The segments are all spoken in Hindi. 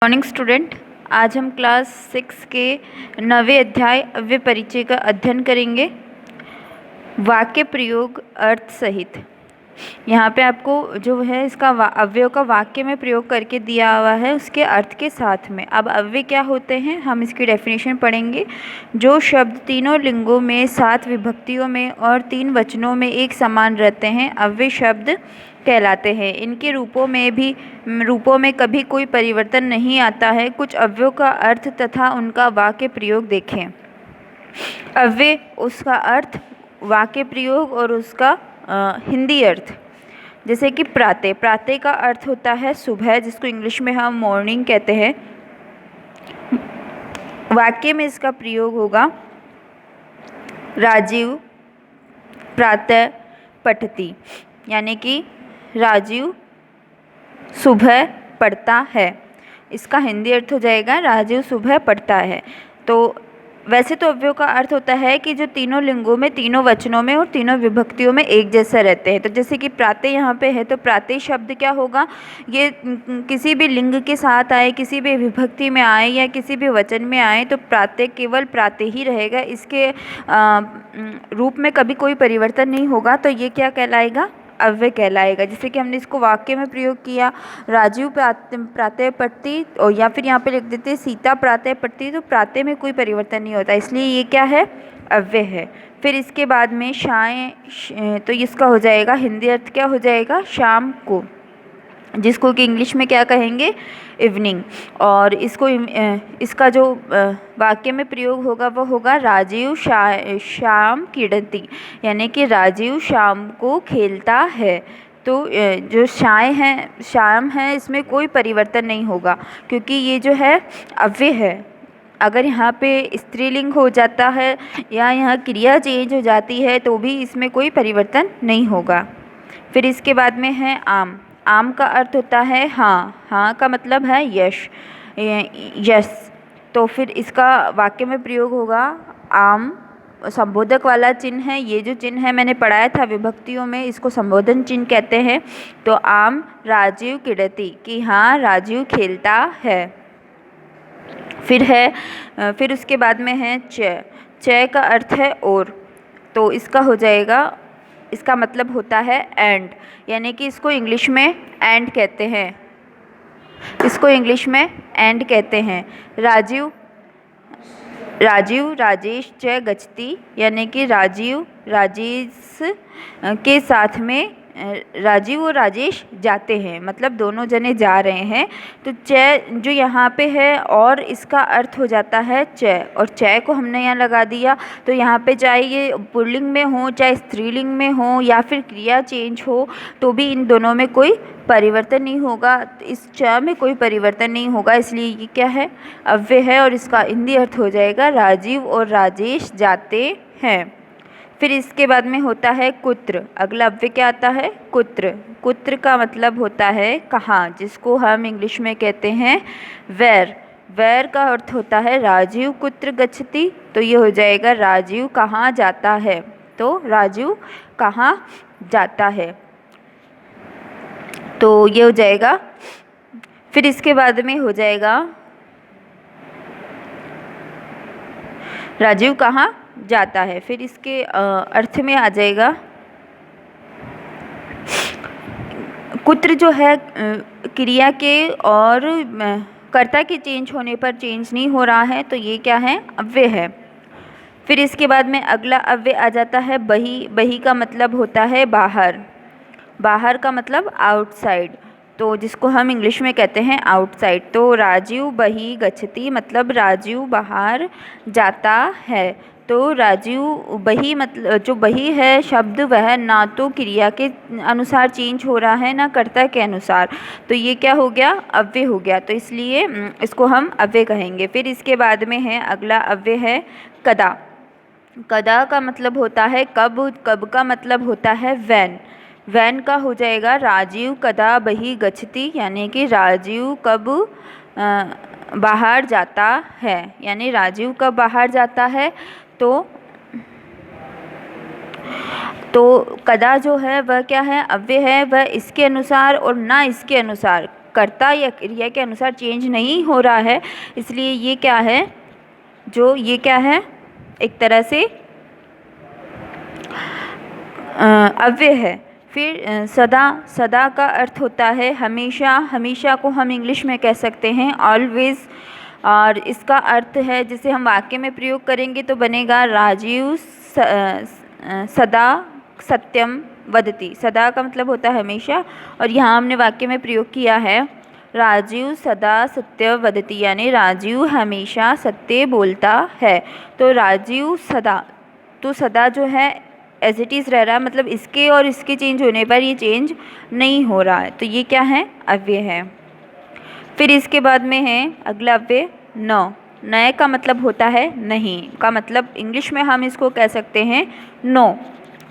मॉर्निंग स्टूडेंट, आज हम क्लास 6 के 9वें अध्याय अव्यय परिचय का अध्ययन करेंगे। वाक्य प्रयोग अर्थ सहित। यहाँ पे आपको जो है इसका अव्ययों का वाक्य में प्रयोग करके दिया हुआ है उसके अर्थ के साथ में। अब अव्यय क्या होते हैं हम इसकी डेफिनेशन पढ़ेंगे। जो शब्द तीनों लिंगों में, 7 विभक्तियों में और 3 वचनों में एक समान रहते हैं अव्यय शब्द कहलाते हैं। इनके रूपों में कभी कोई परिवर्तन नहीं आता है। कुछ अव्ययों का अर्थ तथा उनका वाक्य प्रयोग देखें। अव्यय, उसका अर्थ, वाक्य प्रयोग और उसका हिंदी अर्थ। जैसे कि प्रातः, प्रातः का अर्थ होता है सुबह, जिसको इंग्लिश में हम मॉर्निंग कहते हैं। वाक्य में इसका प्रयोग होगा राजीव प्रातः पठति, यानी कि राजीव सुबह पढ़ता है। इसका हिंदी अर्थ हो जाएगा राजीव सुबह पढ़ता है। तो वैसे तो अव्ययों का अर्थ होता है कि जो तीनों लिंगों में, तीनों वचनों में और तीनों विभक्तियों में एक जैसा रहते हैं। तो जैसे कि प्रातः यहाँ पे है तो प्रातः शब्द क्या होगा, ये किसी भी लिंग के साथ आए, किसी भी विभक्ति में आए या किसी भी वचन में आए तो प्रातः केवल प्रातः ही रहेगा। इसके रूप में कभी कोई परिवर्तन नहीं होगा। तो ये क्या कहलाएगा, अव्यय कहलाएगा। जैसे कि हमने इसको वाक्य में प्रयोग किया, राजीव प्रातः पढ़ती, और या फिर यहाँ पे लिख देते सीता प्रातः पढ़ती, तो प्रातः में कोई परिवर्तन नहीं होता, इसलिए ये क्या है, अव्यय है। फिर इसके बाद में तो इसका हो जाएगा हिंदी अर्थ क्या हो जाएगा, शाम को, जिसको कि इंग्लिश में क्या कहेंगे, इवनिंग। और इसका जो वाक्य में प्रयोग होगा वो होगा राजीव शाम क्रीडति, यानी कि राजीव शाम को खेलता है। तो जो शाम है इसमें कोई परिवर्तन नहीं होगा, क्योंकि ये जो है अव्यय है। अगर यहाँ पे स्त्रीलिंग हो जाता है या यहाँ क्रिया चेंज हो जाती है तो भी इसमें कोई परिवर्तन नहीं होगा। फिर इसके बाद में है आम। आम का अर्थ होता है हाँ, हाँ का मतलब है यश। तो फिर इसका वाक्य में प्रयोग होगा आम, संबोधक वाला चिन्ह है। ये जो चिन्ह है मैंने पढ़ाया था विभक्तियों में, इसको संबोधन चिन्ह कहते हैं। तो आम राजीव क्रीडति, कि हाँ राजीव खेलता है। फिर उसके बाद में है च का अर्थ है और। तो इसका हो जाएगा, इसका मतलब होता है एंड, यानी कि इसको इंग्लिश में एंड कहते हैं। इसको इंग्लिश में एंड कहते हैं। राजीव राजेश च गच्छति, यानी कि राजीव राजेश के साथ में राजीव और राजेश जाते हैं, मतलब दोनों जने जा रहे हैं। तो च जो यहाँ पे है और इसका अर्थ हो जाता है च, और च को हमने यहाँ लगा दिया। तो यहाँ पे चाहे ये पुल्लिंग में हो, चाहे स्त्रीलिंग में हो या फिर क्रिया चेंज हो, तो भी इन दोनों में कोई परिवर्तन नहीं होगा। इस च में कोई परिवर्तन नहीं होगा, इसलिए ये क्या है, अव्यय है। और इसका हिंदी अर्थ हो जाएगा राजीव और राजेश जाते हैं। फिर इसके बाद में होता है कुत्र। अगला अव्यय क्या आता है, कुत्र। कुत्र का मतलब होता है कहाँ, जिसको हम इंग्लिश में कहते हैं वेर। वेर का अर्थ होता है राजीव कुत्र गच्छति, तो ये हो जाएगा राजीव कहाँ जाता है। तो राजीव कहाँ जाता है, तो ये हो जाएगा। फिर इसके बाद में हो जाएगा राजीव कहाँ जाता है। फिर इसके अर्थ में आ जाएगा कुत्र, जो है क्रिया के और कर्ता के चेंज होने पर चेंज नहीं हो रहा है, तो ये क्या है, अव्यय है। फिर इसके बाद में अगला अव्यय आ जाता है बही। बही का मतलब होता है बाहर। बाहर का मतलब आउटसाइड, तो जिसको हम इंग्लिश में कहते हैं आउटसाइड। तो राजीव बही गच्छति, मतलब राजीव बाहर जाता है। तो राजीव बही, मतलब जो बही है शब्द, वह ना तो क्रिया के अनुसार चेंज हो रहा है ना कर्ता के अनुसार, तो ये क्या हो गया, अव्यय हो गया। तो इसलिए इसको हम अव्यय कहेंगे। फिर इसके बाद में है अगला अव्यय है कदा। कदा का मतलब होता है कब। कब का मतलब होता है वैन। वैन का हो जाएगा राजीव कदा बही गच्छति, यानी कि राजीव कब बाहर जाता है, यानी राजीव कब बाहर जाता है। तो कदा जो है वह क्या है, अव्यय है। वह इसके अनुसार और ना इसके अनुसार, कर्ता या क्रिया के अनुसार चेंज नहीं हो रहा है, इसलिए ये क्या है, जो ये क्या है, एक तरह से अव्यय है। फिर सदा, सदा का अर्थ होता है हमेशा, हमेशा को हम इंग्लिश में कह सकते हैं ऑलवेज, और इसका अर्थ है जिसे हम वाक्य में प्रयोग करेंगे तो बनेगा राजीव सदा सत्यम वदति। सदा का मतलब होता है हमेशा, और यहाँ हमने वाक्य में प्रयोग किया है राजीव सदा सत्य वदति, यानी राजीव हमेशा सत्य बोलता है। तो राजीव सदा, तो सदा जो है एज इट इज़ रह रहा है, मतलब इसके और इसके चेंज होने पर ये चेंज नहीं हो रहा है, तो ये क्या है, अव्यय है। फिर इसके बाद में है अगला अव्यय न। नए का मतलब होता है नहीं, का मतलब इंग्लिश में हम इसको कह सकते हैं नो।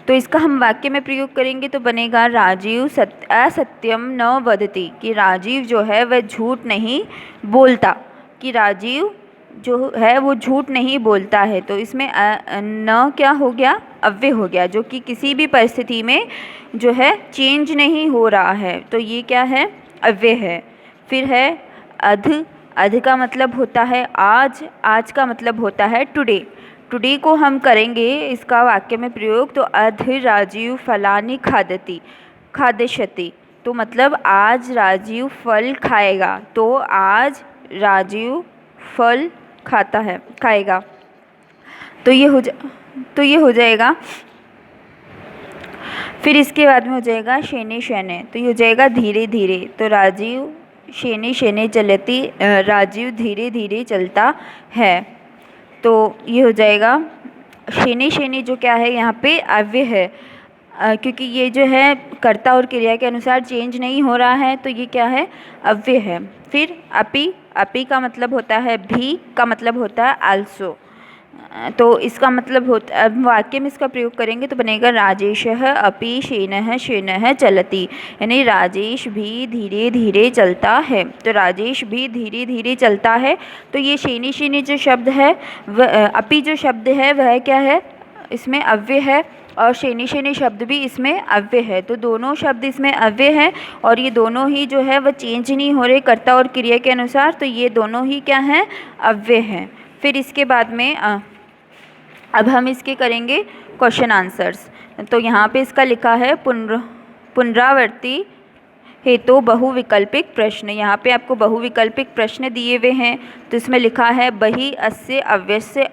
तो इसका हम वाक्य में प्रयोग करेंगे तो बनेगा राजीव असत्यम न वदति, कि राजीव जो है वह झूठ नहीं बोलता, कि राजीव जो है वो झूठ नहीं बोलता है। तो इसमें न क्या हो गया, अव्यय हो गया, जो कि किसी भी परिस्थिति में जो है चेंज नहीं हो रहा है, तो ये क्या है, अव्यय है। फिर है अध। अध का मतलब होता है आज, आज का मतलब होता है टुडे। टुडे को हम करेंगे इसका वाक्य में प्रयोग तो अध राजीव फलानी खादति खादशति, तो मतलब आज राजीव फल खाएगा, तो आज राजीव फल खाता है, खाएगा। तो ये हो जाएगा। फिर इसके बाद में हो जाएगा शेने शेने, तो ये हो जाएगा धीरे धीरे। तो राजीव शेने शेने चलती, राजीव धीरे धीरे चलता है, तो ये हो जाएगा शेने शेने, जो क्या है यहाँ पे अव्यय है, क्योंकि ये जो है कर्ता और क्रिया के अनुसार चेंज नहीं हो रहा है, तो ये क्या है, अव्यय है। फिर अपि। अपि का मतलब होता है भी, का मतलब होता है आल्सो, तो इसका मतलब होता, अब वाक्य में इसका प्रयोग करेंगे तो बनेगा राजेशः अपि शेनः शेनः चलति, यानी राजेश भी धीरे धीरे चलता है। तो राजेश भी धीरे धीरे चलता है, तो ये शेनी शेनी जो शब्द है वह, अपि जो शब्द है वह क्या है, इसमें अव्यय है, और शेनी शेनी शब्द भी इसमें अव्यय है। तो दोनों शब्द इसमें अव्यय है, और ये दोनों ही जो है वह चेंज नहीं हो रहे कर्ता और क्रिया के अनुसार, तो ये दोनों ही क्या हैं, अव्यय हैं। फिर इसके बाद में अब हम इसके करेंगे क्वेश्चन आंसर्स। तो यहाँ पे इसका लिखा है पुनरावर्ती हेतु बहुविकल्पिक प्रश्न। यहाँ पे आपको बहुविकल्पिक प्रश्न दिए हुए हैं, तो इसमें लिखा है बहि अस्य अव्यस्य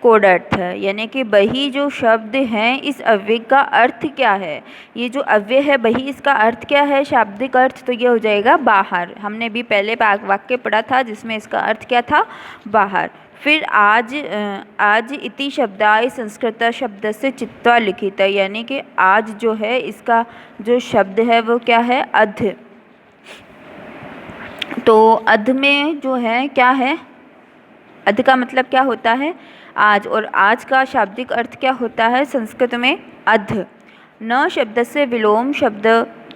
कोडर्थ, यानी कि बहि जो शब्द हैं इस अव्यय का अर्थ क्या है। ये जो अव्यय है बहि, इसका अर्थ क्या है, शाब्दिक अर्थ, तो ये हो जाएगा बाहर। हमने भी पहले वाक्य पढ़ा था जिसमें इसका अर्थ क्या था, बाहर। फिर आज, आज इति शब्दाय संस्कृत शब्द से चित्वा लिखित, यानी कि आज जो है इसका जो शब्द है वो क्या है, अध। तो अध में जो है क्या है, अध का मतलब क्या होता है, आज, और आज का शाब्दिक अर्थ क्या होता है संस्कृत में, अध। न शब्द से विलोम शब्द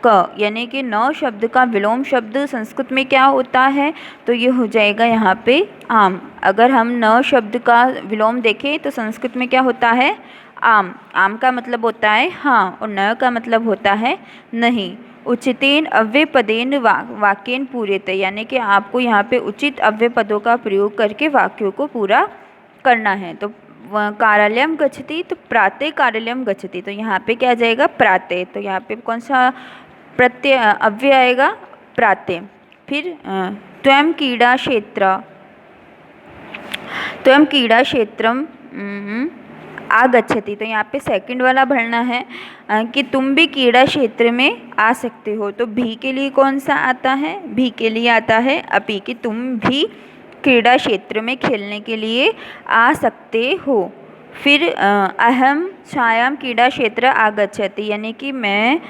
क, यानी कि न शब्द का विलोम शब्द संस्कृत में क्या होता है, तो ये हो जाएगा यहाँ पे आम। अगर हम न शब्द का विलोम देखें तो संस्कृत में क्या होता है, आम। आम का मतलब होता है हाँ, और न का मतलब होता है नहीं। उचितेन अव्यय पदेन वाक्येन पूरेत, यानी कि आपको यहाँ पे उचित अव्यय पदों का प्रयोग करके वाक्यों को पूरा करना है। तो कार्यालयम गच्छति, तो प्रातः कार्यालयम गच्छति, तो यहाँ पे क्या आ जाएगा, प्रातः। तो यहाँ पे कौन सा प्रत्यय अव्यय आएगा, प्रातः। फिर त्वं क्रीडा क्षेत्र, त्वं क्रीडा क्षेत्रम आगच्छति, तो यहाँ पे सेकंड वाला भरना है कि तुम भी क्रीड़ा क्षेत्र में आ सकते हो। तो भी के लिए कौन सा आता है, भी के लिए आता है अपि, कि तुम भी क्रीड़ा क्षेत्र में खेलने के लिए आ सकते हो। फिर अहम छायाम क्रीड़ा क्षेत्र आगच्छति, यानी कि मैं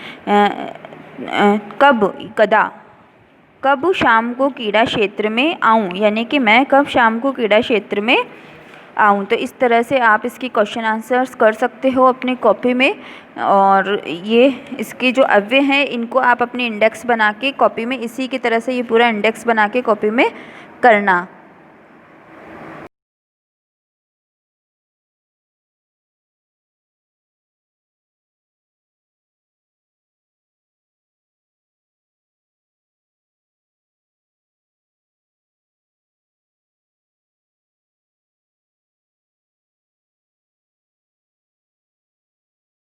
कब शाम को क्रीड़ा क्षेत्र में आऊँ, यानी कि मैं कब शाम को क्रीड़ा क्षेत्र में आऊँ। तो इस तरह से आप इसकी क्वेश्चन आंसर्स कर सकते हो अपनी कॉपी में, और ये इसके जो अव्यय हैं इनको आप अपनी इंडेक्स बना के कॉपी में, इसी की तरह से ये पूरा इंडेक्स बना के कॉपी में करना।